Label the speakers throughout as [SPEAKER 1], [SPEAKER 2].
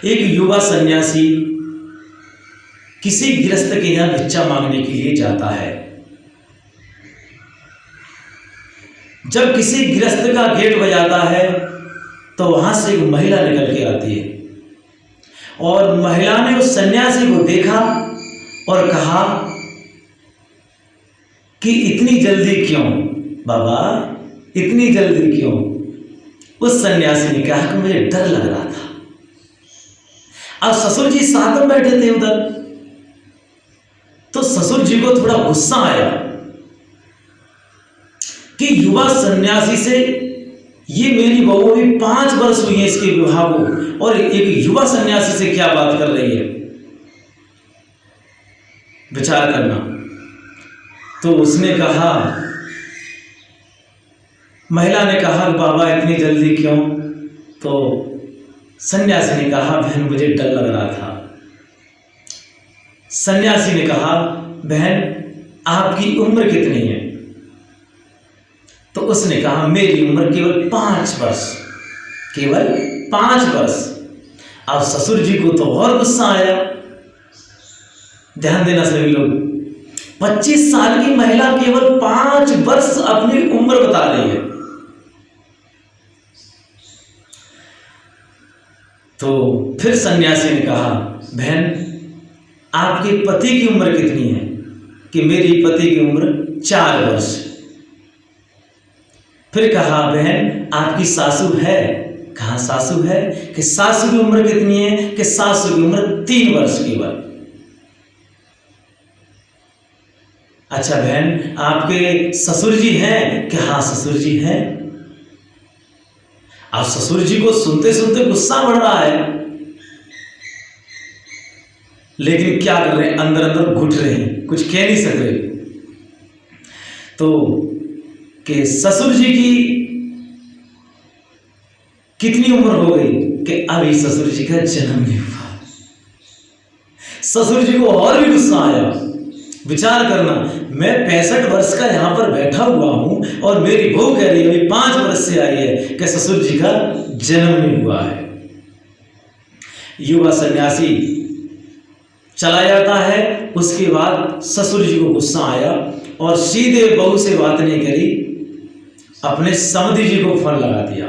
[SPEAKER 1] एक युवा सन्यासी किसी गृहस्थ के यहाँ भिक्षा मांगने के लिए जाता है। जब किसी गृहस्थ का गेट बजाता है तो वहां से एक महिला निकल के आती है और महिला ने उस सन्यासी को देखा और कहा कि इतनी जल्दी क्यों बाबा, इतनी जल्दी क्यों? उस सन्यासी ने कहा कि मुझे डर लग रहा था। अब ससुर जी साथ में बैठे थे उधर, तो ससुर जी को थोड़ा गुस्सा आया कि युवा सन्यासी से, ये मेरी बहू भी 5 वर्ष हुई है इसके विवाह को, और एक युवा सन्यासी से क्या बात कर रही है, विचार करना। तो उसने कहा, महिला ने कहा बाबा इतनी जल्दी क्यों? तो सन्यासी ने कहा बहन मुझे डर लग रहा था। सन्यासी ने कहा बहन आपकी उम्र कितनी है? तो उसने कहा मेरी उम्र केवल 5 वर्ष, केवल 5 वर्ष। अब ससुर जी को तो और गुस्सा आया। ध्यान देना सभी लोग, 25 साल की महिला केवल 5 वर्ष अपनी उम्र बता रही है। तो फिर सन्यासी ने कहा बहन आपके पति की उम्र कितनी है? कि मेरी पति की उम्र 4 वर्ष। फिर कहा बहन आपकी सासू है? कहा सासू है। कि सासू की उम्र कितनी है? कि सासू की उम्र 3 वर्ष केवल। अच्छा बहन आपके ससुर जी हैं? कि हाँ ससुर जी हैं। अब ससुर जी को सुनते सुनते गुस्सा बढ़ रहा है, लेकिन क्या कर रहे हैं, अंदर अंदर घुट रहे हैं, कुछ कह नहीं सक रहे। तो कि ससुर जी की कितनी उम्र हो गई? कि अभी ससुर जी का जन्म नहीं हुआ। ससुर जी को और भी गुस्सा आया। विचार करना, मैं 65 वर्ष का यहां पर बैठा हुआ हूं और मेरी बहू कह रही है 5 वर्ष से आई है कि ससुर जी का जन्म नहीं हुआ है। युवा सन्यासी चला जाता है। उसके बाद ससुर जी को गुस्सा आया और सीधे बहू से बात नहीं करी, अपने समधी जी को फोन लगा दिया।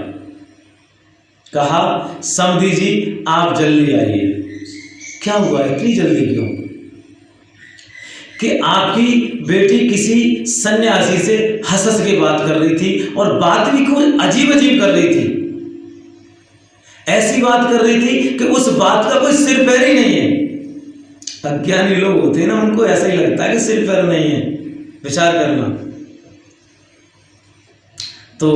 [SPEAKER 1] कहा समधी जी आप जल्दी आइए। क्या हुआ, इतनी जल्दी क्यों? कि आपकी बेटी किसी सन्यासी से हंस हंस के बात कर रही थी और बात भी कुछ अजीब अजीब कर रही थी। ऐसी बात कर रही थी कि उस बात का कोई सिर पैर ही नहीं है। अज्ञानी लोग होते हैं ना, उनको ऐसा ही लगता है कि सिर पैर नहीं है। विचार करना। तो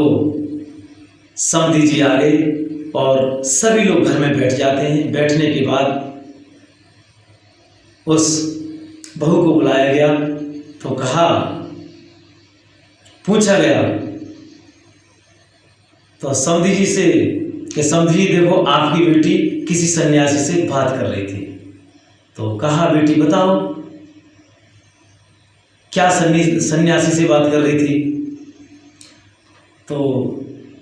[SPEAKER 1] समधी जी आ गए और सभी लोग घर में बैठ जाते हैं। बैठने के बाद उस बहू को बुलाया गया तो कहा, पूछा गया तो समधी जी से कि समधी जी देखो आपकी बेटी किसी सन्यासी से बात कर रही थी। तो कहा बेटी बताओ क्या सन्यासी से बात कर रही थी? तो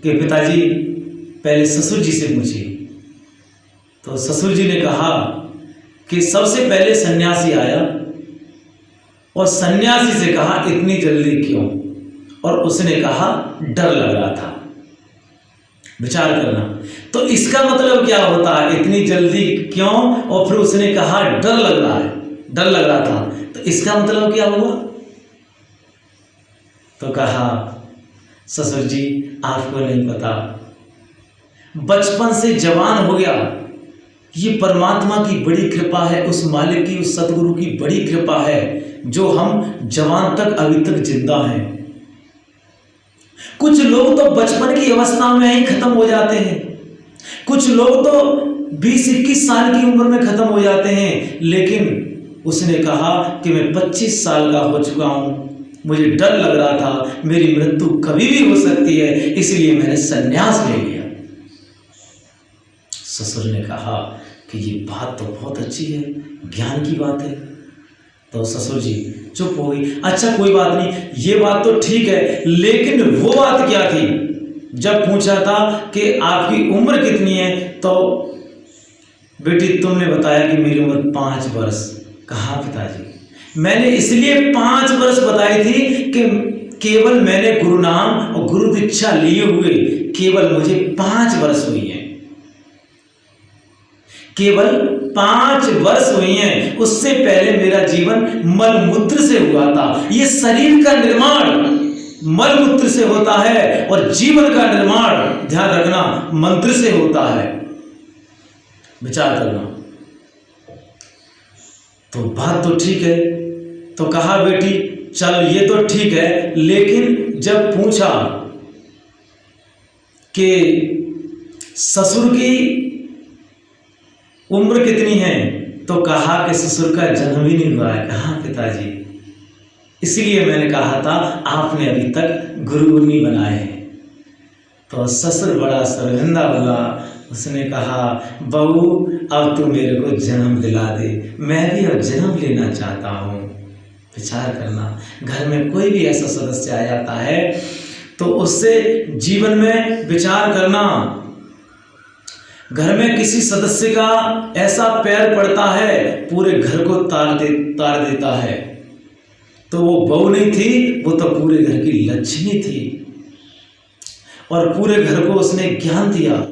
[SPEAKER 1] कि पिताजी पहले ससुर जी से पूछी। तो ससुर जी ने कहा कि सबसे पहले सन्यासी आया और सन्यासी से कहा इतनी जल्दी क्यों? और उसने कहा डर लग रहा था। विचार करना। तो इसका मतलब क्या होता है, इतनी जल्दी क्यों? और फिर उसने कहा डर लग रहा है, डर लग रहा था। तो इसका मतलब क्या हुआ? तो कहा ससुर जी आपको नहीं पता, बचपन से जवान हो गया। ये परमात्मा की बड़ी कृपा है, उस मालिक की, उस सतगुरु की बड़ी कृपा है जो हम जवान तक अभी तक जिंदा हैं। कुछ लोग तो बचपन की अवस्था में ही खत्म हो जाते हैं, कुछ लोग तो 20-21 साल की उम्र में खत्म हो जाते हैं। लेकिन उसने कहा कि मैं 25 साल का हो चुका हूं, मुझे डर लग रहा था मेरी मृत्यु कभी भी हो सकती है, इसलिए मैंने संन्यास ले लिया। ससुर ने कहा कि ये बात तो बहुत अच्छी है, ज्ञान की बात है। तो ससुर जी चुप हो गई। अच्छा कोई बात नहीं, ये बात तो ठीक है, लेकिन वो बात क्या थी जब पूछा था कि आपकी उम्र कितनी है? तो बेटी तुमने बताया कि मेरी उम्र 5 वर्ष। कहा पिताजी? मैंने इसलिए 5 वर्ष बताई थी कि केवल मैंने गुरु नाम और गुरु दीक्षा लिए हुए केवल मुझे 5 वर्ष हुई हैं, केवल 5 वर्ष हुई हैं। उससे पहले मेरा जीवन मल मूत्र से हुआ था। ये शरीर का निर्माण मल मूत्र से होता है और जीवन का निर्माण, ध्यान रखना, मंत्र से होता है। विचार करना। तो बात तो ठीक है। तो कहा बेटी चल ये तो ठीक है, लेकिन जब पूछा कि ससुर की उम्र कितनी है, तो कहा कि ससुर का जन्म ही नहीं हुआ है। कहा पिताजी? इसलिए मैंने कहा था आपने अभी तक गुरु नहीं बनाए हैं। तो ससुर बड़ा शर्मिंदा हुआ। उसने कहा बहू अब तू मेरे को जन्म दिला दे, मैं भी अब जन्म लेना चाहता हूँ। विचार करना, घर में कोई भी ऐसा सदस्य आ जाता है तो उससे जीवन में विचार करना। घर में किसी सदस्य का ऐसा पैर पड़ता है पूरे घर को तार देता है। तो वो बहू नहीं थी, वो तो पूरे घर की लक्ष्मी थी और पूरे घर को उसने ज्ञान दिया।